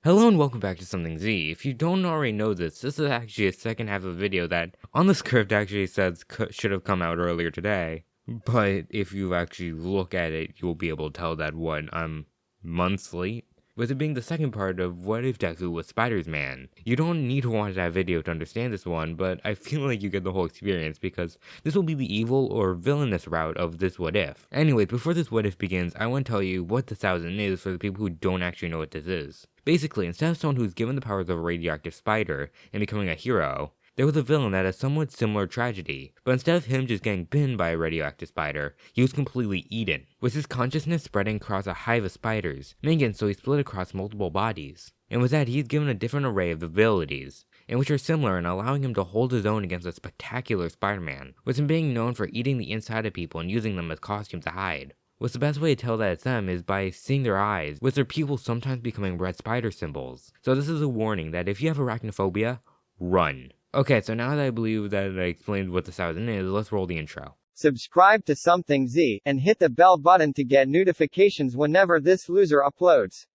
Hello and welcome back to Something Z. If you don't already know this is actually a second half of a video that on the script actually says should have come out earlier today. But if you actually look at it, you'll be able to tell that I'm months late. With it being the second part of What If Deku was Spider-Man. You don't need to watch that video to understand this one, but I feel like you get the whole experience because this will be the evil or villainous route of this What If. Anyways, before this What If begins, I want to tell you what the 1000 is for the people who don't actually know what this is. Basically, instead of someone who's given the powers of a radioactive spider and becoming a hero, there was a villain that had a somewhat similar tragedy, but instead of him just getting bitten by a radioactive spider, he was completely eaten, with his consciousness spreading across a hive of spiders, making it so he split across multiple bodies. And with that, he's given a different array of abilities, and which are similar in allowing him to hold his own against a spectacular Spider-Man, with him being known for eating the inside of people and using them as costumes to hide. What's the best way to tell that it's them is by seeing their eyes, with their pupils sometimes becoming red spider symbols. So this is a warning that if you have arachnophobia, run. Okay, so now that I believe that I explained what the 1000 is, let's roll the intro. Subscribe to Something Z, and hit the bell button to get notifications whenever this loser uploads.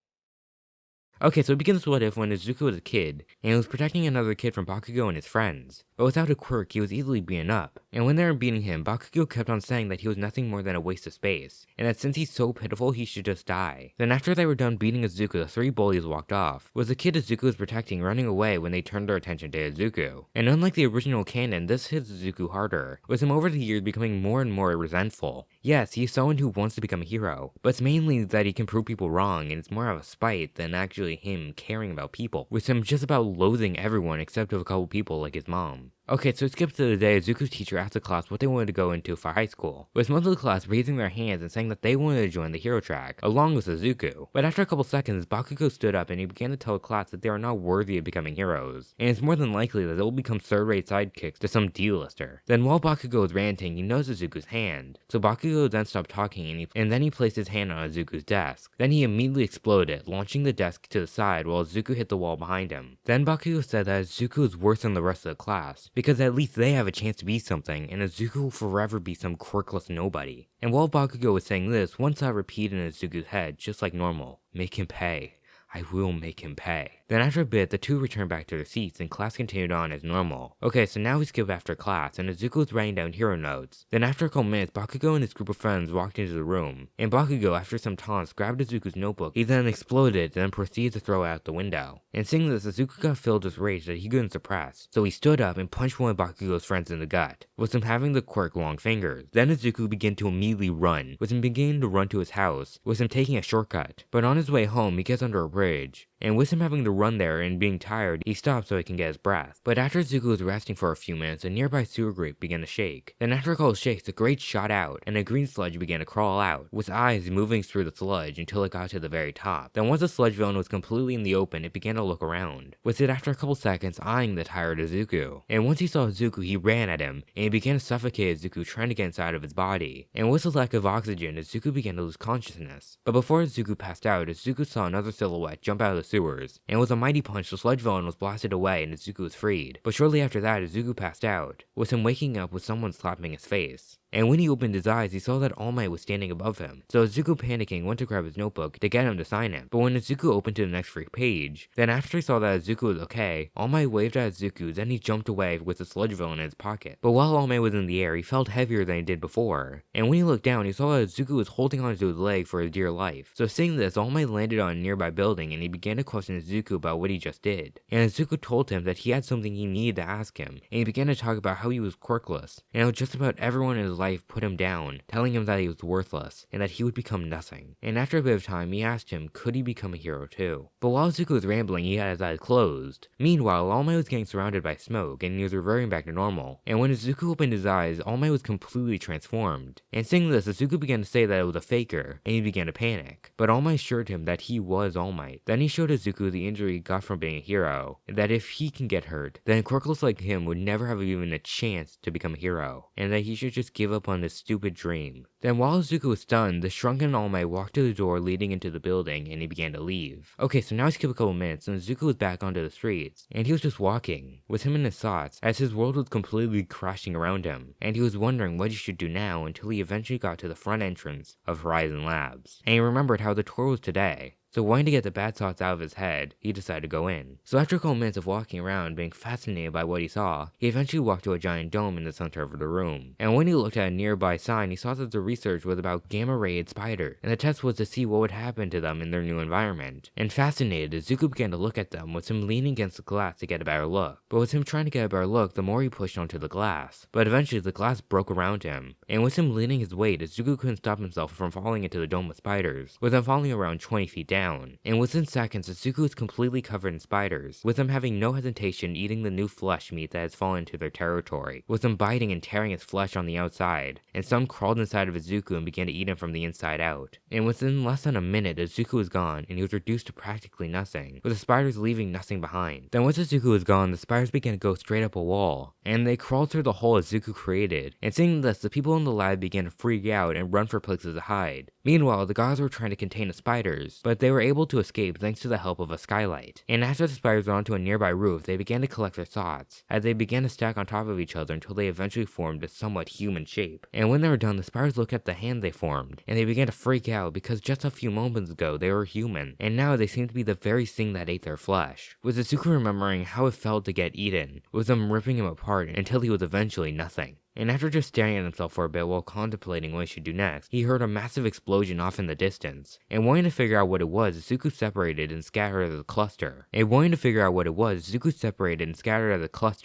Okay, so it begins with What If when Izuku was a kid, and he was protecting another kid from Bakugo and his friends. But without a quirk, he was easily beaten up. And when they were beating him, Bakugo kept on saying that he was nothing more than a waste of space, and that since he's so pitiful, he should just die. Then after they were done beating Izuku, the three bullies walked off, with the kid Izuku was protecting running away when they turned their attention to Izuku. And unlike the original canon, this hits Izuku harder, with him over the years becoming more and more resentful. Yes, he's someone who wants to become a hero, but it's mainly that he can prove people wrong, and it's more of a spite than actually him caring about people, with him just about loathing everyone except of a couple people like his mom. Okay, so it skips to the day Izuku's teacher asked the class what they wanted to go into for high school, with most of the class raising their hands and saying that they wanted to join the hero track, along with Izuku. But after a couple seconds, Bakugo stood up and he began to tell the class that they are not worthy of becoming heroes, and it's more than likely that they will become third-rate sidekicks to some D-lister. Then while Bakugo was ranting, he noticed Izuku's hand, so Bakugo then stopped talking and then he placed his hand on Izuku's desk. Then he immediately exploded, launching the desk to the side while Izuku hit the wall behind him. Then Bakugo said that Izuku was worse than the rest of the class, because at least they have a chance to be something, and Izuku will forever be some quirkless nobody. And while Bakugo was saying this, one thought repeated in Izuku's head, just like normal: make him pay. I will make him pay. Then after a bit, the two returned back to their seats and class continued on as normal. Okay, so now we skip after class and Izuku was writing down hero notes. Then after a couple minutes, Bakugo and his group of friends walked into the room. And Bakugo, after some taunts, grabbed Izuku's notebook. He then exploded, then proceeded to throw it out the window. And seeing this, Izuku got filled with rage that he couldn't suppress. So he stood up and punched one of Bakugo's friends in the gut, with him having the quirk long fingers. Then Izuku began to immediately run, with him beginning to run to his house, with him taking a shortcut. But on his way home, he gets under a bridge. And with him having to run there and being tired, he stopped so he can get his breath. But after Izuku was resting for a few minutes, a nearby sewer grate began to shake. Then after a couple shakes, the grate shot out, and a green sludge began to crawl out, with eyes moving through the sludge until it got to the very top. Then once the sludge villain was completely in the open, it began to look around, with it after a couple seconds eyeing the tired Izuku. And once he saw Izuku, he ran at him, and he began to suffocate Izuku trying to get inside of his body. And with the lack of oxygen, Izuku began to lose consciousness. But before Izuku passed out, Izuku saw another silhouette jump out of the sewers, and with a mighty punch, the sludge villain was blasted away and Izuku was freed. But shortly after that, Izuku passed out, with him waking up with someone slapping his face. And when he opened his eyes, he saw that All Might was standing above him. So Izuku, panicking, went to grab his notebook to get him to sign it. But when Izuku opened to the next free page, then after he saw that Izuku was okay, All Might waved at Izuku, then he jumped away with the sludge villain in his pocket. But while All Might was in the air, he felt heavier than he did before. And when he looked down, he saw that Izuku was holding onto his leg for his dear life. So seeing this, All Might landed on a nearby building and he began to question Izuku about what he just did. And Izuku told him that he had something he needed to ask him, and he began to talk about how he was quirkless, and how just about everyone in his life put him down, telling him that he was worthless, and that he would become nothing. And after a bit of time, he asked him, could he become a hero too? But while Izuku was rambling, he had his eyes closed. Meanwhile, All Might was getting surrounded by smoke, and he was reverting back to normal. And when Izuku opened his eyes, All Might was completely transformed. And seeing this, Izuku began to say that it was a faker, and he began to panic. But All Might assured him that he was All Might. Then he showed Izuku the injury he got from being a hero, and that if he can get hurt, then quirkless like him would never have even a chance to become a hero, and that he should just give up on his stupid dream. Then while Izuku was stunned, the shrunken All Might walked to the door leading into the building and he began to leave. Okay, so now we skip a couple minutes and Izuku was back onto the streets, and he was just walking, with him in his thoughts, as his world was completely crashing around him, and he was wondering what he should do now until he eventually got to the front entrance of Horizon Labs. And he remembered how the tour was today. So wanting to get the bad thoughts out of his head, he decided to go in. So after a couple minutes of walking around being fascinated by what he saw, he eventually walked to a giant dome in the center of the room. And when he looked at a nearby sign, he saw that the research was about gamma-rayed spiders, and the test was to see what would happen to them in their new environment. And fascinated, Izuku began to look at them, with him leaning against the glass to get a better look. But with him trying to get a better look, the more he pushed onto the glass. But eventually the glass broke around him, and with him leaning his weight, Izuku couldn't stop himself from falling into the dome of spiders, with him falling around 20 feet down. And within seconds, Izuku was completely covered in spiders, with him having no hesitation eating the new flesh meat that has fallen into their territory, with him biting and tearing his flesh on the outside, and some crawled inside of Izuku and began to eat him from the inside out. And within less than a minute, Izuku was gone, and he was reduced to practically nothing, with the spiders leaving nothing behind. Then once Izuku was gone, the spiders began to go straight up a wall, and they crawled through the hole Izuku created. And seeing this, the people in the lab began to freak out and run for places to hide. Meanwhile, the gods were trying to contain the spiders, but they were able to escape thanks to the help of a skylight. And after the spiders went onto a nearby roof, they began to collect their thoughts, as they began to stack on top of each other until they eventually formed a somewhat human shape. And when they were done, the spiders looked at the hand they formed, and they began to freak out because just a few moments ago they were human, and now they seemed to be the very thing that ate their flesh. With Izuku remembering how it felt to get eaten, with them ripping him apart until he was eventually nothing. And after just staring at himself for a bit while contemplating what he should do next, he heard a massive explosion off in the distance. And wanting to figure out what it was, Izuku separated and scattered as a cluster.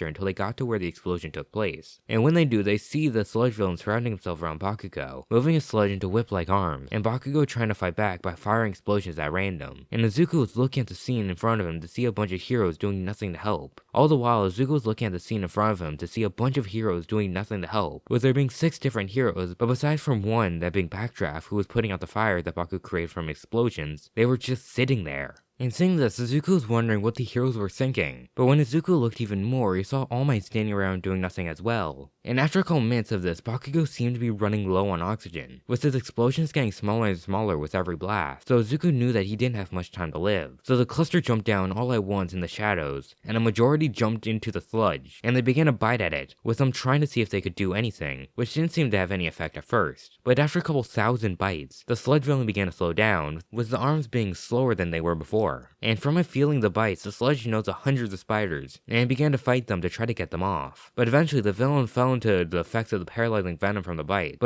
Until they got to where the explosion took place. And when they do, they see the sludge villain surrounding himself around Bakugo, moving his sludge into whip-like arms, and Bakugo trying to fight back by firing explosions at random. And Izuku was looking at the scene in front of him to see a bunch of heroes doing nothing to help. All the while, Izuku was looking at the scene in front of him to see a bunch of heroes doing nothing to help, with there being 6 different heroes, but besides from one, that being Backdraft, who was putting out the fire that Baku created from explosions, they were just sitting there. And seeing this, Izuku was wondering what the heroes were thinking. But when Izuku looked even more, he saw All Might standing around doing nothing as well. And after a couple minutes of this, Bakugo seemed to be running low on oxygen, with his explosions getting smaller and smaller with every blast, so Izuku knew that he didn't have much time to live. So the cluster jumped down all at once in the shadows, and a majority jumped into the sludge, and they began to bite at it, with them trying to see if they could do anything, which didn't seem to have any effect at first. But after a couple thousand bites, the sludge villain began to slow down, with the arms being slower than they were before. And from it feeling the bites, the sludge knows hundreds of spiders, and began to fight them to try to get them off. But eventually the villain fell into the effects of the paralyzing venom from the bite.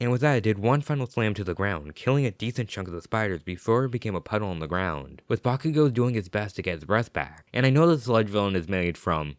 And with that, it did one final slam to the ground, killing a decent chunk of the spiders before it became a puddle on the ground, with Bakugo doing his best to get his breath back. And I know the sludge villain is made from,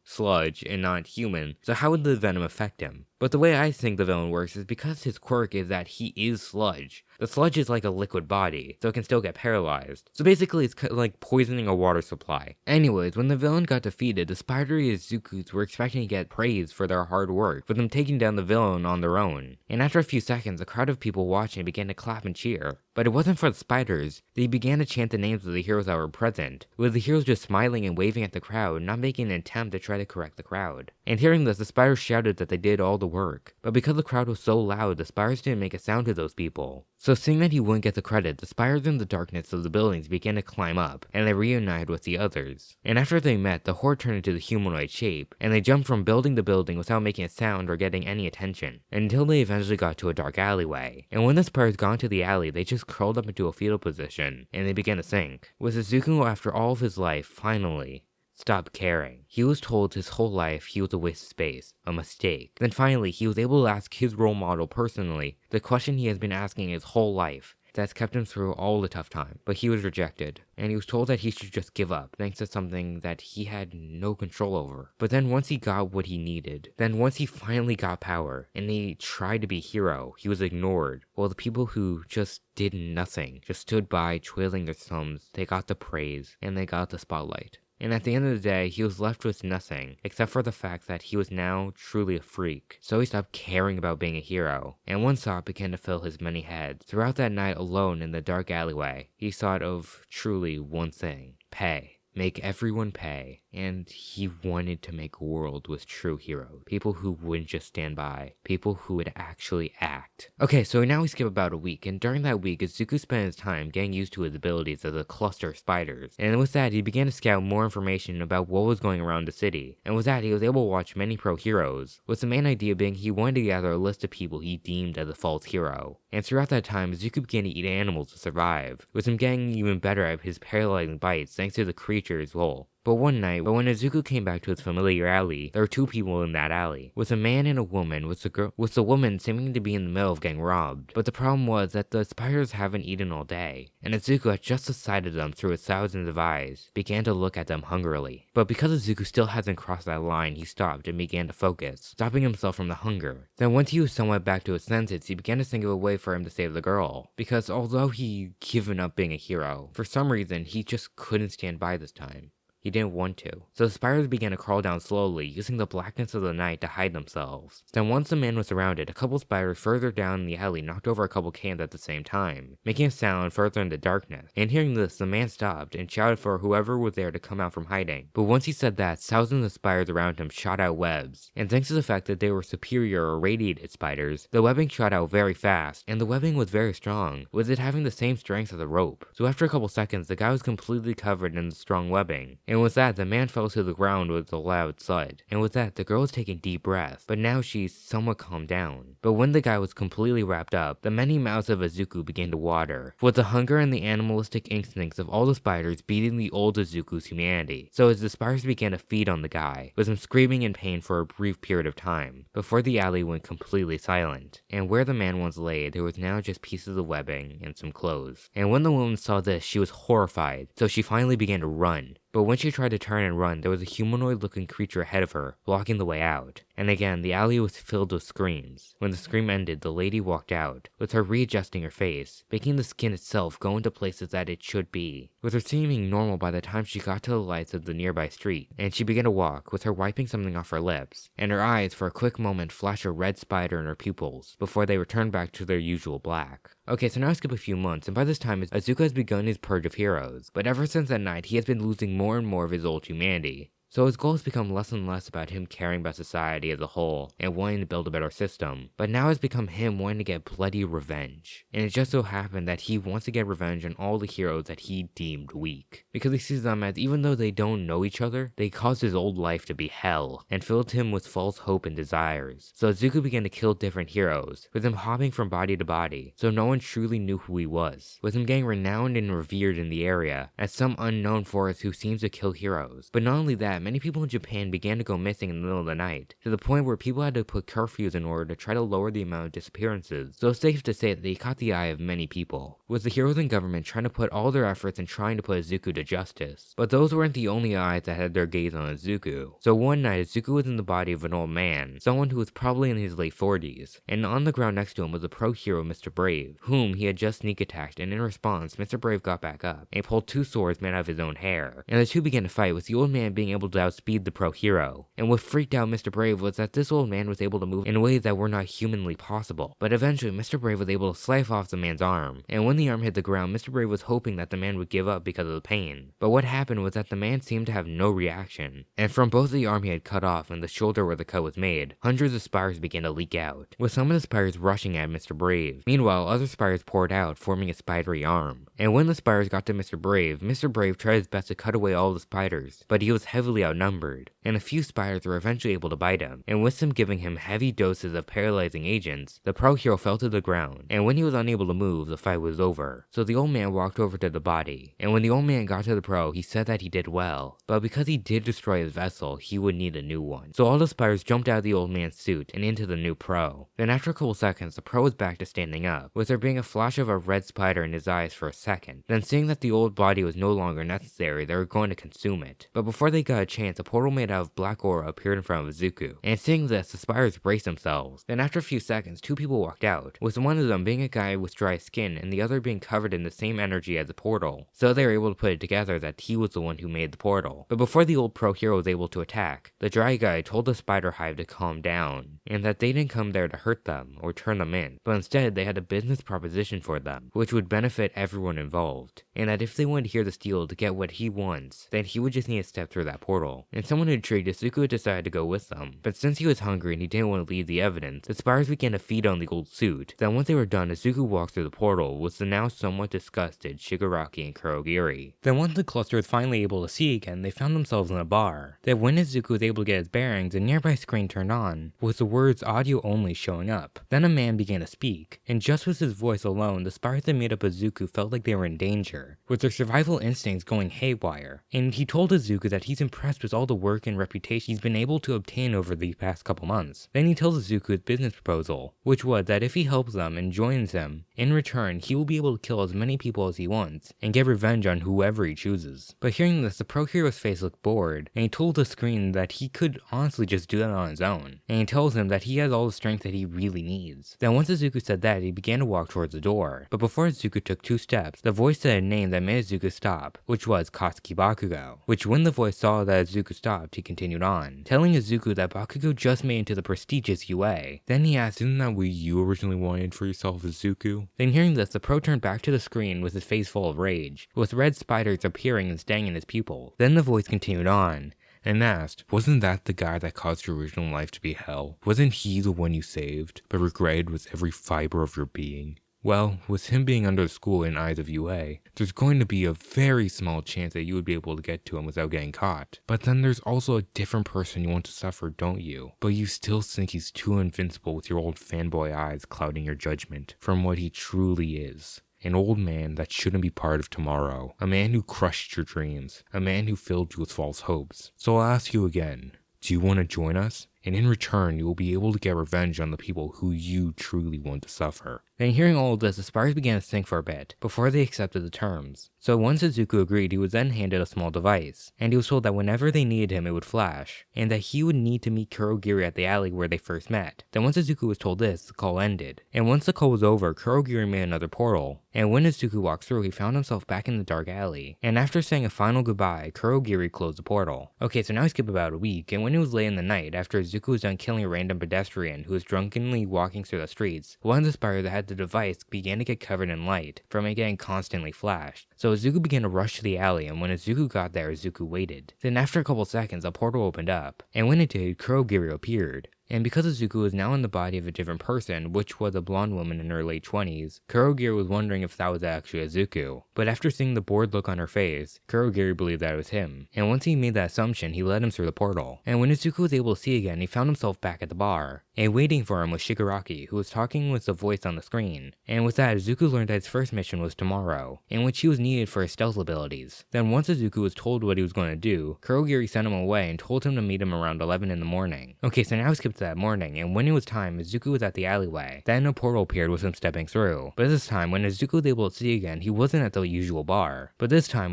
sludge and not human, so how would the venom affect him? But the way I think the villain works is because his quirk is that he is sludge. The sludge is like a liquid body, so it can still get paralyzed. So basically it's like poisoning a water supply. Anyways, when the villain got defeated, the spidery Izukus were expecting to get praise for their hard work, with them taking down the villain on their own. And after a few seconds, a crowd of people watching began to clap and cheer. But it wasn't for the spiders. They began to chant the names of the heroes that were present, with the heroes just smiling and waving at the crowd, not making an attempt to try to correct the crowd. And hearing this, the spiders shouted that they did all the work. But because the crowd was so loud, the spiders didn't make a sound to those people. So seeing that he wouldn't get the credit, the spiders in the darkness of the buildings began to climb up, and they reunited with the others. And after they met, the horde turned into the humanoid shape, and they jumped from building to building without making a sound or getting any attention, until they eventually got to a dark alleyway. And when the spiders got into the alley, they just curled up into a fetal position, and they began to sink. With Izuku, after all of his life, finally stopped caring. He was told his whole life he was a waste of space, a mistake. Then finally, he was able to ask his role model personally the question he has been asking his whole life, that's kept him through all the tough time. But he was rejected, and he was told that he should just give up, thanks to something that he had no control over. But then once he got what he needed, once he finally got power, and he tried to be a hero, he was ignored. While the people who just did nothing, just stood by twiddling their thumbs, they got the praise, and they got the spotlight. And at the end of the day, he was left with nothing, except for the fact that he was now truly a freak. So he stopped caring about being a hero, and one thought began to fill his many heads. Throughout that night alone in the dark alleyway, he thought of truly one thing: pay. make everyone pay, and he wanted to make a world with true heroes. People who wouldn't just stand by, people who would actually act. Okay, so now we skip about a week, and during that week, Izuku spent his time getting used to his abilities as a cluster of spiders. And with that, he began to scout more information about what was going around the city. And with that, he was able to watch many pro heroes, with the main idea being he wanted to gather a list of people he deemed as a false hero. And throughout that time, Izuku began to eat animals to survive, with him getting even better at his paralyzing bites thanks to the creature's role. But one night, when Izuku came back to his familiar alley, there were two people in that alley, with a man and a woman, with the woman seeming to be in the middle of getting robbed. But the problem was that the spiders haven't eaten all day, and Izuku had just sighted them through his thousands of eyes, began to look at them hungrily. But because Izuku still hasn't crossed that line, he stopped and began to focus, stopping himself from the hunger. Then once he was somewhat back to his senses, he began to think of a way for him to save the girl, because although he'd given up being a hero, for some reason he just couldn't stand by this time. He didn't want to. So the spiders began to crawl down slowly, using the blackness of the night to hide themselves. Then once the man was surrounded, a couple spiders further down in the alley knocked over a couple cans at the same time, making a sound further in the darkness. And hearing this, the man stopped and shouted for whoever was there to come out from hiding. But once he said that, thousands of spiders around him shot out webs. And thanks to the fact that they were superior or radiated spiders, the webbing shot out very fast, and the webbing was very strong, with it having the same strength as a rope. So after a couple seconds, the guy was completely covered in the strong webbing. And with that, the man fell to the ground with a loud thud. And with that, the girl was taking deep breaths, but now she's somewhat calmed down. But when the guy was completely wrapped up, the many mouths of Izuku began to water, with the hunger and the animalistic instincts of all the spiders beating the old Izuku's humanity. So as the spiders began to feed on the guy, with him screaming in pain for a brief period of time, before the alley went completely silent. And where the man once lay, there was now just pieces of webbing and some clothes. And when the woman saw this, she was horrified, so she finally began to run. But when she tried to turn and run, there was a humanoid-looking creature ahead of her, blocking the way out. And again, the alley was filled with screams. When the scream ended, the lady walked out, with her readjusting her face, making the skin itself go into places that it should be, with her seeming normal by the time she got to the lights of the nearby street. And she began to walk, with her wiping something off her lips, and her eyes for a quick moment flashed a red spider in her pupils, before they returned back to their usual black. Okay, so now skip a few months, and by this time, Izuku has begun his purge of heroes, but ever since that night, he has been losing more and more of his old humanity. So his goal has become less and less about him caring about society as a whole and wanting to build a better system, but now it's become him wanting to get bloody revenge. And it just so happened that he wants to get revenge on all the heroes that he deemed weak, because he sees them as, even though they don't know each other, they caused his old life to be hell, and filled him with false hope and desires. So Izuku began to kill different heroes, with him hopping from body to body, so no one truly knew who he was, with him getting renowned and revered in the area as some unknown force who seems to kill heroes. But not only that, many people in Japan began to go missing in the middle of the night, to the point where people had to put curfews in order to try to lower the amount of disappearances. So it's safe to say that they caught the eye of many people, with the heroes and government trying to put all their efforts in trying to put Izuku to justice. But those weren't the only eyes that had their gaze on Izuku. So one night, Izuku was in the body of an old man, someone who was probably in his late 40s, and on the ground next to him was a pro hero, Mr. Brave, whom he had just sneak attacked, and in response, Mr. Brave got back up and pulled two swords made out of his own hair, and the two began to fight, with the old man being able to outspeed the pro hero. And what freaked out Mr. Brave was that this old man was able to move in ways that were not humanly possible. But eventually, Mr. Brave was able to slice off the man's arm, and when the arm hit the ground, Mr. Brave was hoping that the man would give up because of the pain. But what happened was that the man seemed to have no reaction, and from both the arm he had cut off and the shoulder where the cut was made, hundreds of spires began to leak out, with some of the spires rushing at Mr. Brave. Meanwhile, other spires poured out, forming a spidery arm. And when the spires got to Mr. Brave tried his best to cut away all the spiders, but he was heavily outnumbered, and a few spiders were eventually able to bite him, and with them giving him heavy doses of paralyzing agents, the pro hero fell to the ground, and when he was unable to move, the fight was over. So the old man walked over to the body, and when the old man got to the pro, he said that he did well, but because he did destroy his vessel, he would need a new one. So all the spiders jumped out of the old man's suit and into the new pro. Then after a couple seconds, the pro was back to standing up, with there being a flash of a red spider in his eyes for a second. Then seeing that the old body was no longer necessary, they were going to consume it. But before they got a chance, a portal made out of black aura appeared in front of Izuku. And seeing this, the spiders braced themselves. Then after a few seconds, two people walked out, with one of them being a guy with dry skin and the other being covered in the same energy as the portal. So they were able to put it together that he was the one who made the portal. But before the old pro hero was able to attack, the dry guy told the spider hive to calm down, and that they didn't come there to hurt them or turn them in, but instead they had a business proposition for them, which would benefit everyone involved, and that if they wanted to hear the steal to get what he wants, then he would just need to step through that portal. And someone intrigued, Izuku decided to go with them, but since he was hungry and he didn't want to leave the evidence, the spiders began to feed on the old suit. Then once they were done, Izuku walked through the portal with the now somewhat disgusted Shigaraki and Kurogiri. Then once the cluster was finally able to see again, they found themselves in a bar. Then when Izuku was able to get his bearings, a nearby screen turned on, with the words audio only showing up. Then a man began to speak, and just with his voice alone, the spiders that made up Izuku felt like they were in danger, with their survival instincts going haywire. And he told Izuku that he's impressed with all the work and reputation he's been able to obtain over the past couple months. Then he tells Izuku his business proposal, which was that if he helps them and joins them, in return he will be able to kill as many people as he wants, and get revenge on whoever he chooses. But hearing this, the pro hero's face looked bored, and he told the screen that he could honestly just do that on his own, and he tells him that he has all the strength that he really needs. Then once Izuku said that, he began to walk towards the door, but before Izuku took 2 steps, the voice said a name that made Izuku stop, which was Katsuki Bakugo, which when the voice saw that Izuku stopped, he continued on, telling Izuku that Bakugo just made into the prestigious UA. Then he asked, "Isn't that what you originally wanted for yourself, Izuku?" Then hearing this, the pro turned back to the screen with his face full of rage, with red spiders appearing and staying in his pupil. Then the voice continued on, And asked, "Wasn't that the guy that caused your original life to be hell? Wasn't he the one you saved, but regretted with every fiber of your being?" Well, with him being under the school in eyes of UA, there's going to be a very small chance that you would be able to get to him without getting caught. But then there's also a different person you want to suffer, don't you? But you still think he's too invincible with your old fanboy eyes clouding your judgment from what he truly is. An old man that shouldn't be part of tomorrow. A man who crushed your dreams. A man who filled you with false hopes. So I'll ask you again, do you want to join us? And in return, you will be able to get revenge on the people who you truly want to suffer. Then hearing all of this, the spiders began to think for a bit, before they accepted the terms. So once Izuku agreed, he was then handed a small device, and he was told that whenever they needed him it would flash, and that he would need to meet Kurogiri at the alley where they first met. Then once Izuku was told this, the call ended. And once the call was over, Kurogiri made another portal, and when Izuku walked through, he found himself back in the dark alley. And after saying a final goodbye, Kurogiri closed the portal. Okay, so now we skip about a week, and when it was late in the night, after Izuku was done killing a random pedestrian who was drunkenly walking through the streets, one of the spiders that had the device began to get covered in light from it getting constantly flashed. So Izuku began to rush to the alley, and when Izuku got there, Izuku waited. Then after a couple seconds, a portal opened up, and when it did, Kurogiri appeared. And because Izuku was now in the body of a different person, which was a blonde woman in her late 20s, Kurogiri was wondering if that was actually Izuku. But after seeing the bored look on her face, Kurogiri believed that it was him. And once he made that assumption, he led him through the portal. And when Izuku was able to see again, he found himself back at the bar. And waiting for him was Shigaraki, who was talking with the voice on the screen. And with that, Izuku learned that his first mission was tomorrow, in which he was needed for his stealth abilities. Then once Izuku was told what he was going to do, Kurogiri sent him away and told him to meet him around 11 in the morning. Okay, so now we skip to that morning, and when it was time, Izuku was at the alleyway. Then a portal appeared with him stepping through. But this time, when Izuku was able to see again, he wasn't at the usual bar. But this time,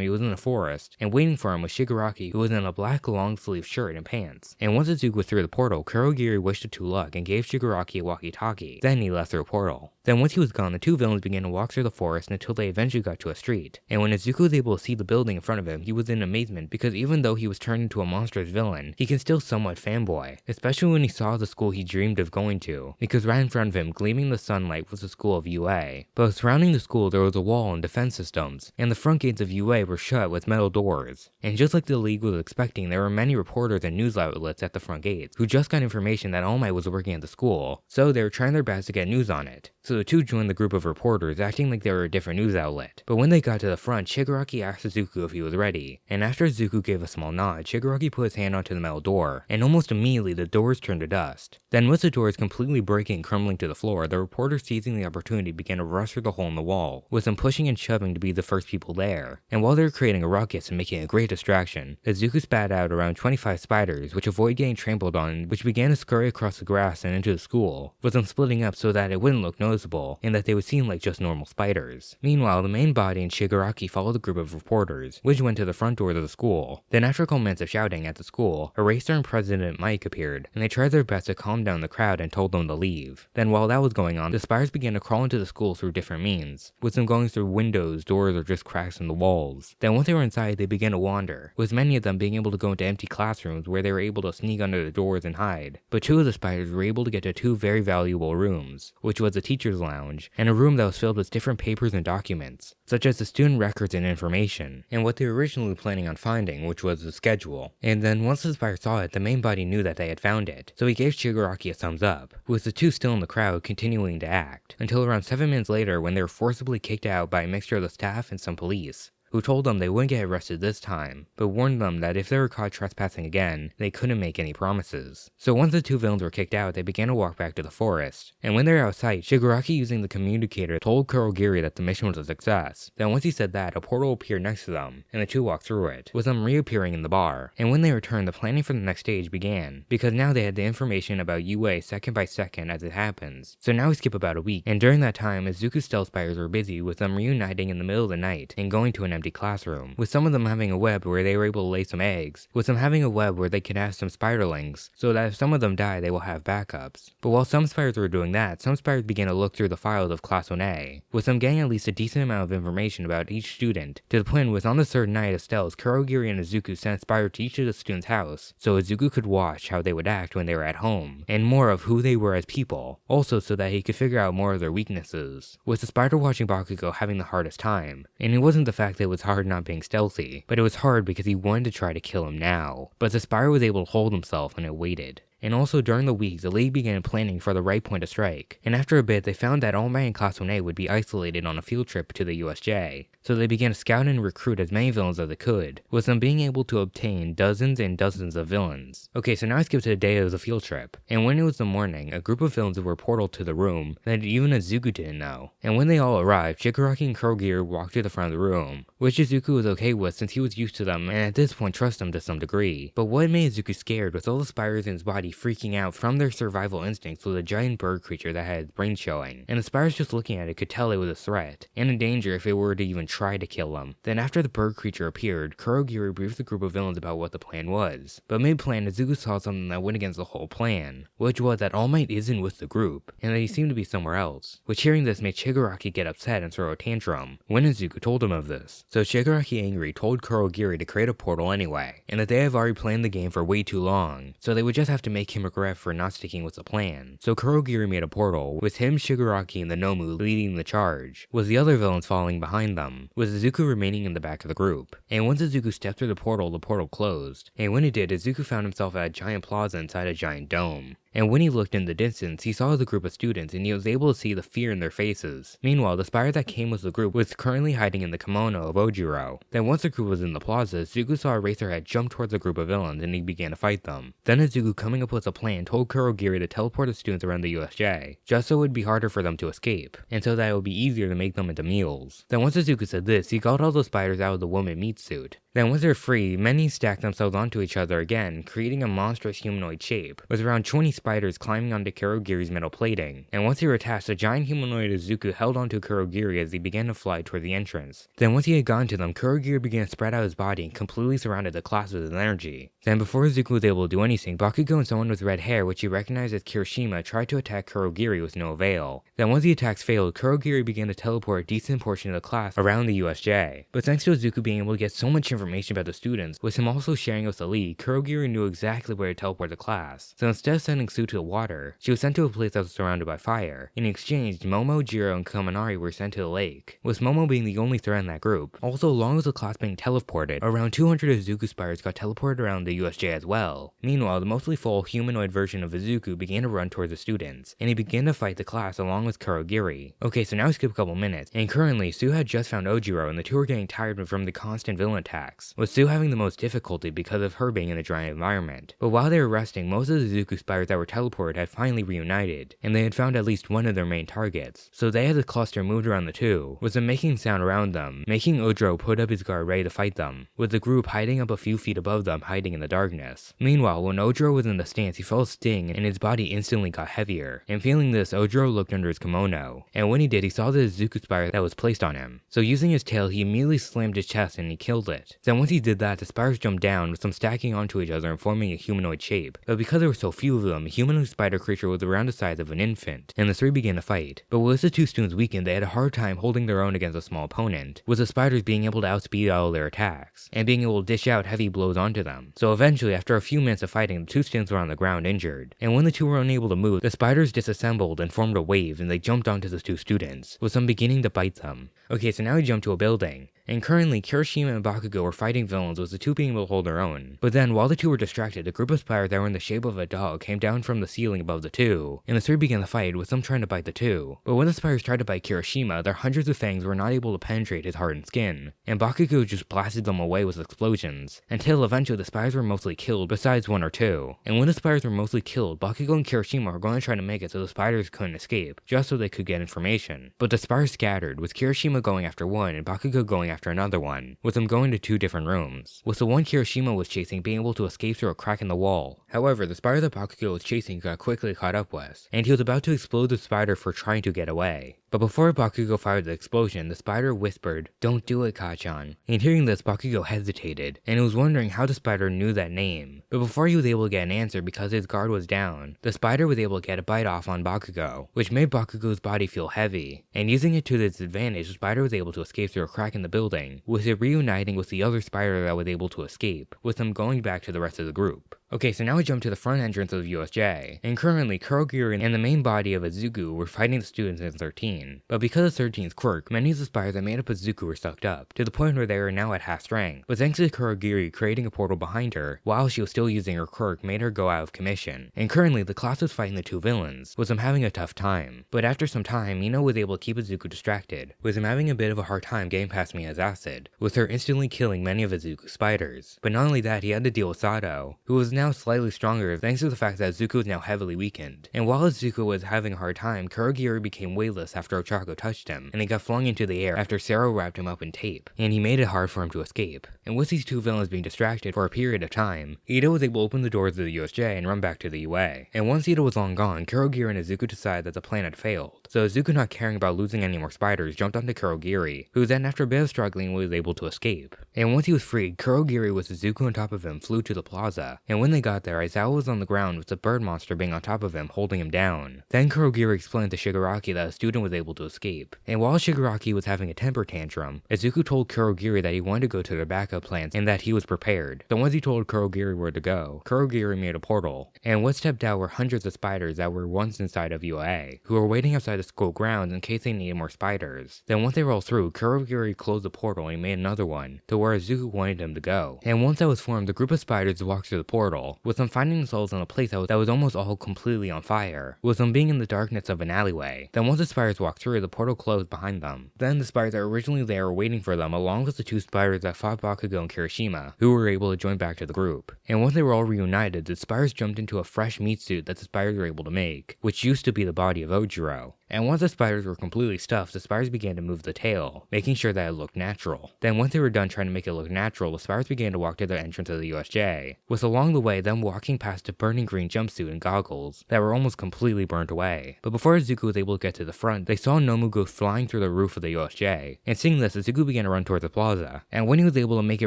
he was in a forest, and waiting for him was Shigaraki, who was in a black long-sleeve shirt and pants. And once Izuku was through the portal, Kurogiri wished it to luck and gave Shigaraki a walkie-talkie. Then he left through a portal. Then once he was gone, the two villains began to walk through the forest until they eventually got to a street. And when Izuku was able to see the building in front of him, he was in amazement because even though he was turned into a monstrous villain, he can still somewhat fanboy, especially when he saw the school he dreamed of going to, because right in front of him, gleaming in the sunlight, was the school of UA. But surrounding the school, there was a wall and defense systems, and the front gates of UA were shut with metal doors. And just like the League was expecting, there were many reporters and news outlets at the front gates who just got information that All Might was working at the school, so they were trying their best to get news on it. So the two joined the group of reporters, acting like they were a different news outlet. But when they got to the front, Shigaraki asked Izuku if he was ready, and after Izuku gave a small nod, Shigaraki Shigaraki put his hand onto the metal door, and almost immediately the doors turned to dust. Then with the doors completely breaking and crumbling to the floor, the reporters seizing the opportunity began to rush through the hole in the wall, with them pushing and shoving to be the first people there. And while they were creating a ruckus and making a great distraction, Izuku spat out around 25 spiders, which avoid getting trampled on, which began to scurry across the grass and into the school, with them splitting up so that it wouldn't look noticeable, and that they would seem like just normal spiders. Meanwhile, the main body and Shigaraki followed the group of reporters, which went to the front door of the school. Then after a couple minutes of shouting at the school, Eraser and President Mike appeared, and they tried their best to calm down the crowd and told them to leave. Then while that was going on, the spiders began to crawl into the school through different means, with them going through windows, doors, or just cracks in the walls. Then once they were inside, they began to wander, with many of them being able to go into empty classrooms where they were able to sneak under the doors and hide. But two of the spiders were able to get to two very valuable rooms, which was the teacher's lounge, and a room that was filled with different papers and documents, such as the student records and information, and what they were originally planning on finding, which was the schedule. And then once the spider saw it, the main body knew that they had found it, so he gave Shigaraki a thumbs up, with the two still in the crowd continuing to act, until around 7 minutes later when they were forcibly kicked out by a mixture of the staff and some police, who told them they wouldn't get arrested this time, but warned them that if they were caught trespassing again, they couldn't make any promises. So once the two villains were kicked out, they began to walk back to the forest, and when they were outside, Shigaraki using the communicator told Kurogiri that the mission was a success. Then once he said that, a portal appeared next to them, and the two walked through it, with them reappearing in the bar. And when they returned, the planning for the next stage began, because now they had the information about UA second by second as it happens. So now we skip about a week, and during that time, Izuku's stealth spiders were busy with them reuniting in the middle of the night and going to an empty classroom, with some of them having a web where they were able to lay some eggs, with some having a web where they could have some spiderlings, so that if some of them die, they will have backups. But while some spiders were doing that, some spiders began to look through the files of Class 1A, with them getting at least a decent amount of information about each student, to the point with on the third night of stealth, Kurogiri and Izuku sent a spider to each of the students' house, so Izuku could watch how they would act when they were at home, and more of who they were as people, also so that he could figure out more of their weaknesses, with the spider watching Bakugo having the hardest time. And it wasn't the fact that it was hard not being stealthy, but it was hard because he wanted to try to kill him now. But the spider was able to hold himself and it waited. And also during the week, the league began planning for the right point to strike, and after a bit they found that All Might and Class 1A would be isolated on a field trip to the USJ, so they began to scout and recruit as many villains as they could, with them being able to obtain dozens and dozens of villains. Okay, so now I skip to the day of the field trip, and when it was the morning, a group of villains were portaled to the room that even Izuku didn't know, and when they all arrived, Shigaraki and Kurogiri walked to the front of the room, which Izuku was okay with since he was used to them and at this point trust them to some degree. But what made Izuku scared with all the spiders in his body freaking out from their survival instincts was a giant bird creature that had its brain showing, and the spiders just looking at it could tell it was a threat, and in danger if it were to even try to kill them. Then after the bird creature appeared, Kurogiri briefed the group of villains about what the plan was, but mid-plan Izuku saw something that went against the whole plan, which was that All Might isn't with the group, and that he seemed to be somewhere else, which hearing this made Shigaraki get upset and throw a tantrum, when Izuku told him of this. So Shigaraki angry told Kurogiri to create a portal anyway, and that they have already planned the game for way too long, so they would just have to make him regret for not sticking with the plan. So Kurogiri made a portal, with him, Shigaraki, and the Nomu leading the charge, with the other villains following behind them, with Izuku remaining in the back of the group. And once Izuku stepped through the portal closed, and when it did, Izuku found himself at a giant plaza inside a giant dome. And when he looked in the distance, he saw the group of students and he was able to see the fear in their faces. Meanwhile, the spider that came with the group was currently hiding in the kimono of Ojiro. Then once the group was in the plaza, Izuku saw Eraserhead jump towards the group of villains and he began to fight them. Then Izuku, coming up with a plan, told Kurogiri to teleport the students around the USJ, just so it would be harder for them to escape, and so that it would be easier to make them into meals. Then once Izuku said this, he got all the spiders out of the woman meat suit. Then once they're free, many stacked themselves onto each other again, creating a monstrous humanoid shape, with around 20 spiders climbing onto Kurogiri's metal plating. And once they were attached, the giant humanoid Izuku held onto Kurogiri as he began to fly toward the entrance. Then once he had gotten to them, Kurogiri began to spread out his body and completely surrounded the class with his energy. Then before Izuku was able to do anything, Bakugo and someone with red hair, which he recognized as Kirishima, tried to attack Kurogiri with no avail. Then once the attacks failed, Kurogiri began to teleport a decent portion of the class around the USJ. But thanks to Izuku being able to get so much information about the students, with him also sharing with the league, Kurogiri knew exactly where to teleport the class. So instead of sending Sue to the water, she was sent to a place that was surrounded by fire. In exchange, Momo, Jiro, and Kaminari were sent to the lake, with Momo being the only threat in that group. Also, along with the class being teleported, around 200 Izuku spiders got teleported around the USJ as well. Meanwhile, the mostly full humanoid version of Izuku began to run towards the students, and he began to fight the class along with Kurogiri. Okay, so now we skip a couple minutes, and currently Sue had just found Ojiro and the two were getting tired from the constant villain attacks, with Sue having the most difficulty because of her being in a dry environment. But while they were resting, most of the Izuku spiders that were teleported had finally reunited, and they had found at least one of their main targets. So they had the cluster moved around the two, with them making sound around them, making Ojiro put up his guard ready to fight them, with the group hiding up a few feet above them, hiding in the darkness. Meanwhile, when Ojiro was in the stance, he felt a sting and his body instantly got heavier. And feeling this, Ojiro looked under his kimono, and when he did, he saw the Izuku spider that was placed on him. So using his tail, he immediately slammed his chest and he killed it. Then once he did that, the spiders jumped down, with some stacking onto each other and forming a humanoid shape. But because there were so few of them, the humanoid spider creature was around the size of an infant, and the three began to fight. But with the two students weakened, they had a hard time holding their own against a small opponent, with the spiders being able to outspeed all their attacks, and being able to dish out heavy blows onto them. So eventually, after a few minutes of fighting, the two students were on the ground injured, and when the two were unable to move, the spiders disassembled and formed a wave, and they jumped onto the two students, with some beginning to bite them. Okay, so now we jump to a building. And currently, Kirishima and Bakugo were fighting villains, with the two being able to hold their own. But then, while the two were distracted, a group of spiders that were in the shape of a dog came down from the ceiling above the two, and the three began to fight, with some trying to bite the two. But when the spiders tried to bite Kirishima, their hundreds of fangs were not able to penetrate his hardened skin, and Bakugo just blasted them away with explosions, until eventually the spiders were mostly killed, besides one or two. And when the spiders were mostly killed, Bakugo and Kirishima were going to try to make it so the spiders couldn't escape, just so they could get information. But the spiders scattered, with Kirishima going after one and Bakugo going after another one, with them going to two different rooms, with the one Kirishima was chasing being able to escape through a crack in the wall. However, the spider that Bakugo was chasing got quickly caught up with, and he was about to explode the spider for trying to get away. But before Bakugo fired the explosion, the spider whispered, "Don't do it, Kachan." And hearing this, Bakugo hesitated, and was wondering how the spider knew that name. But before he was able to get an answer because his guard was down, the spider was able to get a bite off on Bakugo, which made Bakugo's body feel heavy. And using it to its advantage, the spider was able to escape through a crack in the building, with it reuniting with the other spider that was able to escape, with them going back to the rest of the group. Okay, so now we jump to the front entrance of USJ, and currently Kurogiri and the main body of Izuku were fighting the students in 13. But because of 13's quirk, many of the spiders that made up Izuku were sucked up, to the point where they are now at half strength. But thanks to Kurogiri creating a portal behind her, while she was still using her quirk, made her go out of commission. And currently the class was fighting the two villains, with them having a tough time. But after some time, Ino was able to keep Izuku distracted, with him having a bit of a hard time getting past Mia's acid, with her instantly killing many of Izuku's spiders. But not only that, he had to deal with Sato, who was now slightly stronger thanks to the fact that Izuku was now heavily weakened. And while Izuku was having a hard time, Kurogiri became weightless after Ochako touched him, and he got flung into the air after Sero wrapped him up in tape, and he made it hard for him to escape. And with these two villains being distracted for a period of time, Ito was able to open the doors of the USJ and run back to the UA. And once Ito was long gone, Kurogiri and Izuku decided that the plan had failed. So Izuku, not caring about losing any more spiders, jumped onto Kurogiri, who then after a bit of struggling was able to escape. And once he was freed, Kurogiri with Izuku on top of him flew to the plaza, and when they got there, Aizawa was on the ground with the bird monster being on top of him, holding him down. Then Kurogiri explained to Shigaraki that a student was able to escape. And while Shigaraki was having a temper tantrum, Izuku told Kurogiri that he wanted to go to their backup plans and that he was prepared. So once he told Kurogiri where to go, Kurogiri made a portal. And what stepped out were hundreds of spiders that were once inside of UA, who were waiting outside the school grounds in case they needed more spiders. Then once they were all through, Kurogiri closed the portal and he made another one, to where Izuku wanted him to go. And once that was formed, the group of spiders walked through the portal, with them finding themselves in a place that was almost all completely on fire, with them being in the darkness of an alleyway. Then once the spiders walked through, the portal closed behind them. Then the spiders that were originally there were waiting for them, along with the two spiders that fought Bakugo and Kirishima, who were able to join back to the group. And once they were all reunited, the spiders jumped into a fresh meat suit that the spiders were able to make, which used to be the body of Ojiro. And once the spiders were completely stuffed, the spiders began to move the tail, making sure that it looked natural. Then once they were done trying to make it look natural, the spiders began to walk to the entrance of the USJ, with along the way them walking past a burning green jumpsuit and goggles that were almost completely burnt away. But before Izuku was able to get to the front, they saw Nomu go flying through the roof of the USJ. And seeing this, Izuku began to run towards the plaza. And when he was able to make it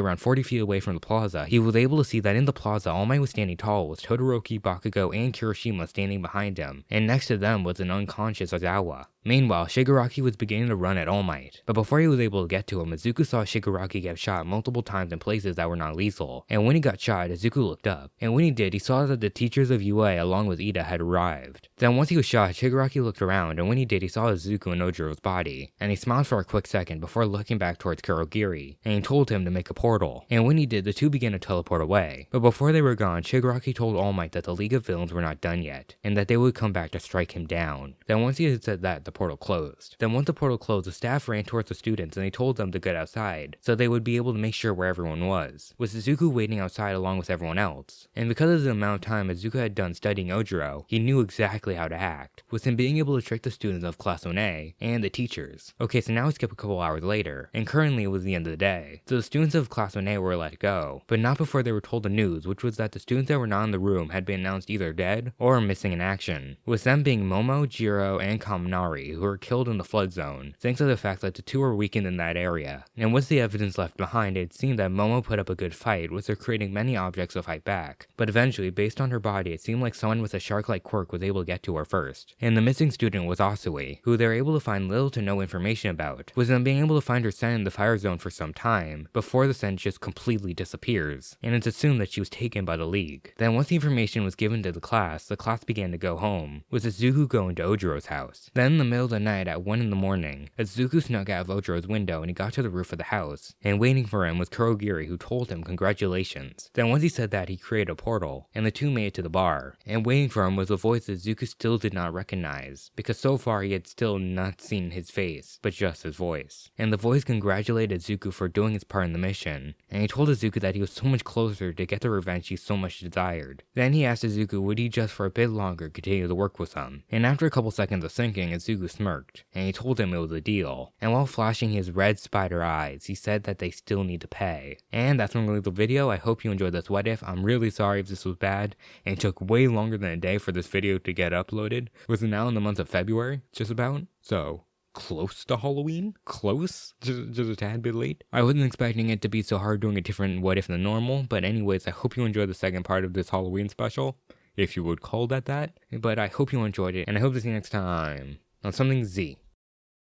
around 40 feet away from the plaza, he was able to see that in the plaza, All Might was standing tall, with Todoroki, Bakugo, and Kirishima standing behind him. And next to them was an unconscious Aizawa. Meanwhile, Shigaraki was beginning to run at All Might, but before he was able to get to him, Izuku saw Shigaraki get shot multiple times in places that were not lethal, and when he got shot, Izuku looked up, and when he did, he saw that the teachers of UA along with Ida had arrived. Then once he was shot, Shigaraki looked around, and when he did, he saw Izuku in Ojiro's body, and he smiled for a quick second before looking back towards Kurogiri, and he told him to make a portal, and when he did, the two began to teleport away. But before they were gone, Shigaraki told All Might that the League of Villains were not done yet, and that they would come back to strike him down. Then once he had said that, the portal closed. Then once the portal closed, the staff ran towards the students and they told them to get outside, so they would be able to make sure where everyone was, with Izuku waiting outside along with everyone else. And because of the amount of time Izuku had done studying Ojiro, he knew exactly how to act, with him being able to trick the students of Class 1A and the teachers. Okay, so now we skip a couple hours later, and currently it was the end of the day. So the students of Class 1A were let go, but not before they were told the news, which was that the students that were not in the room had been announced either dead or missing in action, with them being Momo, Jiro, and Kaminari, who were killed in the flood zone, thanks to the fact that the two were weakened in that area. And with the evidence left behind, it seemed that Momo put up a good fight, with her creating many objects to fight back. But eventually, based on her body, it seemed like someone with a shark-like quirk was able to get to her first. And the missing student was Asui, who they were able to find little to no information about, with them being able to find her scent in the fire zone for some time, before the scent just completely disappears, and it's assumed that she was taken by the League. Then once the information was given to the class began to go home, with Izuku going to Ojiro's house. Then in the middle of the night at 1 in the morning, Izuku snuck out of Ojiro's window and he got to the roof of the house, and waiting for him was Kurogiri, who told him congratulations. Then once he said that, he created a portal, and the two made it to the bar, and waiting for him was a voice that Izuku still did not recognize, because so far he had still not seen his face, but just his voice. And the voice congratulated Izuku for doing his part in the mission, and he told Izuku that he was so much closer to get the revenge he so much desired. Then he asked Izuku would he just for a bit longer continue to work with him, and after a couple seconds of thinking, Izuku smirked, and he told him it was a deal. And while flashing his red spider eyes, he said that they still need to pay. And that's when we leave the video. I hope you enjoyed this what if. I'm really sorry if this was bad, and it took way longer than a day for this video to get uploaded. We're now in the month of February, just about, so close to Halloween? Close? Just a tad bit late? I wasn't expecting it to be so hard doing a different what if than normal, but anyways, I hope you enjoyed the second part of this Halloween special, if you would call that. But I hope you enjoyed it, and I hope to see you next time on Something Z.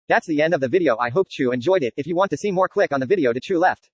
That's the end of the video. I hope you enjoyed it. If you want to see more, click on the video to true left.